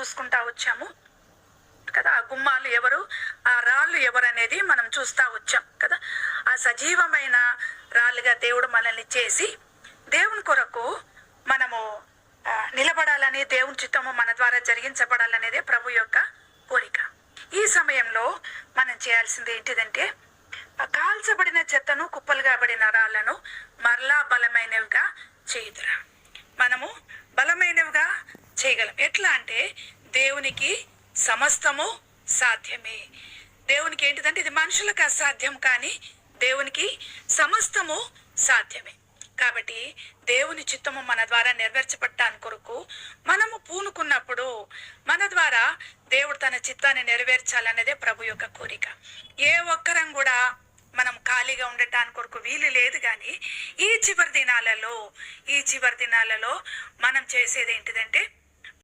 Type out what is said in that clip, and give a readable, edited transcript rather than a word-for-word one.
చూసుకుంటా వచ్చాము కదా. ఆ గుమ్మాలు ఎవరు, ఆ రాళ్ళు ఎవరు అనేది మనం చూస్తా వచ్చాం కదా. ఆ సజీవమైన రాళ్ళుగా దేవుడు మనల్ని చేసి దేవుని కొరకు మనము నిలబడాలని, దేవుని చిత్తము మన ద్వారా జరిగించబడాలనేదే ప్రభు యొక్క కోరిక. ఈ సమయంలో మనం చేయాల్సింది ఏంటిదంటే, కాల్చబడిన చెత్తను, కుప్పలుగా పడిన రాళ్లను మరలా బలమైనవిగా చేయుదురా. మనము బలమైనవిగా చేయగలం. ఎట్లా అంటే దేవునికి సమస్తము సాధ్యమే. దేవునికి ఏంటిదంటే ఇది మనుషులకు అసాధ్యం, కానీ దేవునికి సమస్తము సాధ్యమే. కాబట్టి దేవుని చిత్తము మన ద్వారా నెరవేర్చబడటానికి కొరకు మనము పూనుకున్నప్పుడు మన ద్వారా దేవుడు తన చిత్తాన్ని నెరవేర్చాలనేదే ప్రభు యొక్క కోరిక. ఏ ఒక్కరం కూడా మనం ఖాళీగా ఉండటానికి కొరకు వీలు లేదు. కానీ ఈ చివరి దినాలలో మనం చేసేది ఏంటిదంటే